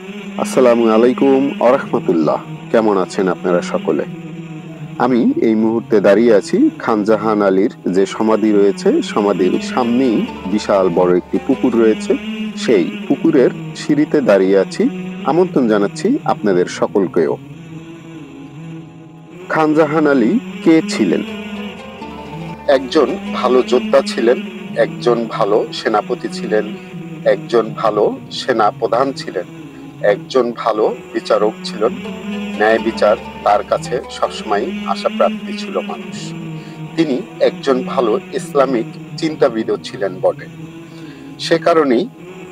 আসসালামু আলাইকুম আরহামতুল্লাহ। কেমন আছেন আপনারা সকলে? আমি এই মুহূর্তে দাঁড়িয়ে আছি খান জাহান আলীর যে সমাধি রয়েছে, সমাধির সামনেই বিশাল বড় একটি পুকুর রয়েছে। সেই পুকুরের সিঁড়িতে দাঁড়িয়ে আছি। আমন্ত্রণ জানাচ্ছি আপনাদের সকলকেও। খান জাহান আলী কে ছিলেন? একজন ভালো যোদ্ধা ছিলেন, একজন ভালো সেনাপতি ছিলেন, একজন ভালো সেনা প্রধান ছিলেন, একজন ভালো বিচারক ছিলেন। ন্যায় বিচার তার কাছে সবসময় আশাপ্রাপ্তি ছিল মানুষ। তিনি একজন ভালো ইসলামিক চিন্তাবিদও ছিলেন বটে। সে কারণেই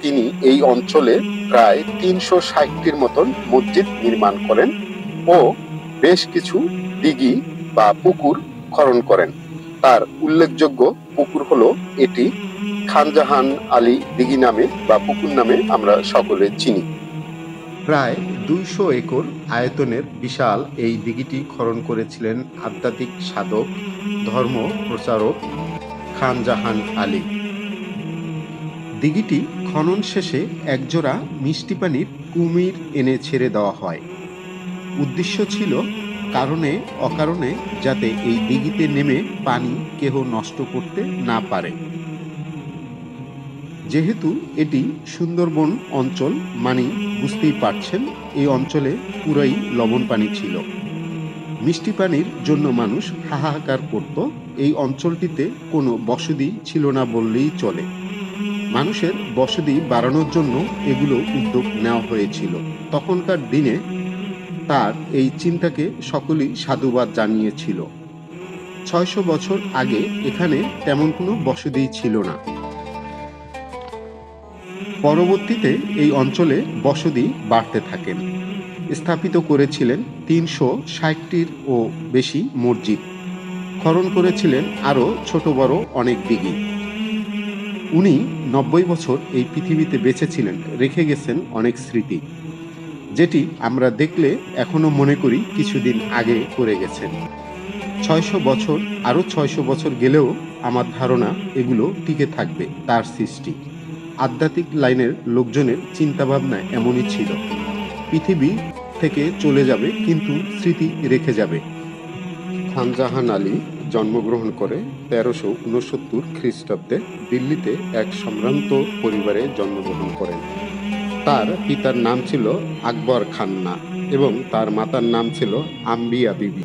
তিনি এই অঞ্চলে প্রায় ৩৬০টির মতন মসজিদ নির্মাণ করেন ও বেশ কিছু দিঘি বা পুকুর খনন করেন। তার উল্লেখযোগ্য পুকুর হলো এটি খান জাহান আলী দিঘি নামে বা পুকুর নামে আমরা সকলে চিনি। প্রায় ২০০ একর আয়তনের বিশাল এই দিঘিটি খনন করেছিলেন আধ্যাত্মিক সাধক, ধর্ম প্রচারক খান জাহান আলী। দিঘিটি খনন শেষে একজোড়া মিষ্টি পানির কুমির এনে ছেড়ে দেওয়া হয়। উদ্দেশ্য ছিল কারণে অকারণে যাতে এই দিঘিতে নেমে পানি কেহ নষ্ট করতে না পারে। যেহেতু এটি সুন্দরবন অঞ্চল, মানে বুঝতেই পারছেন এই অঞ্চলে পুরাই লবণ পানি ছিল। মিষ্টি পানির জন্য মানুষ হাহাকার করত। এই অঞ্চলটিতে কোনো বসতি ছিল না বললেই চলে। মানুষের বসতি বাড়ানোর জন্য এগুলো উদ্যোগ নেওয়া হয়েছিল। তখনকার দিনে তার এই চিন্তাকে সকলেই সাধুবাদ জানিয়েছিল। ৬০০ বছর আগে এখানে তেমন কোনো বসতি ছিল না। পরবর্তীতে এই অঞ্চলে বসতি বাড়তে থাকেন। স্থাপিত করেছিলেন ৩৬০টির ও বেশি মসজিদ। খনন করেছিলেন আরও ছোট বড় অনেক দিঘি। উনি ৯০ বছর এই পৃথিবীতে বেঁচে ছিলেন, রেখে গেছেন অনেক স্মৃতি, যেটি আমরা দেখলে এখনো মনে করি কিছুদিন আগে করে গেছেন। ৬০০ বছর, আরও ৬০০ বছর গেলেও আমার ধারণা এগুলো টিকে থাকবে। তার সৃষ্টি আধ্যাত্মিক লাইনের লোকজনের চিন্তাভাবনা এমনই ছিল, পৃথিবী থেকে চলে যাবে কিন্তু স্মৃতি রেখে যাবে। খান জাহান আলী জন্মগ্রহণ করে ১৩৬৯ খ্রিস্টাব্দে দিল্লিতে এক সম্ভ্রান্ত পরিবারে জন্মগ্রহণ করেন। তার পিতার নাম ছিল আকবর খান্না এবং তার মাতার নাম ছিল আম্বিয়া বিবি।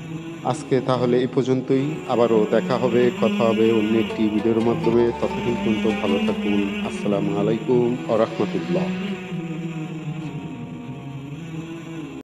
আজকে তাহলে এই পর্যন্তই। আবারও দেখা হবে, কথা হবে অন্য একটি ভিডিওর মাধ্যমে। ততক্ষণ পর্যন্ত ভালো থাকুন। আসসালামু আলাইকুম ওয়া রাহমাতুল্লাহ।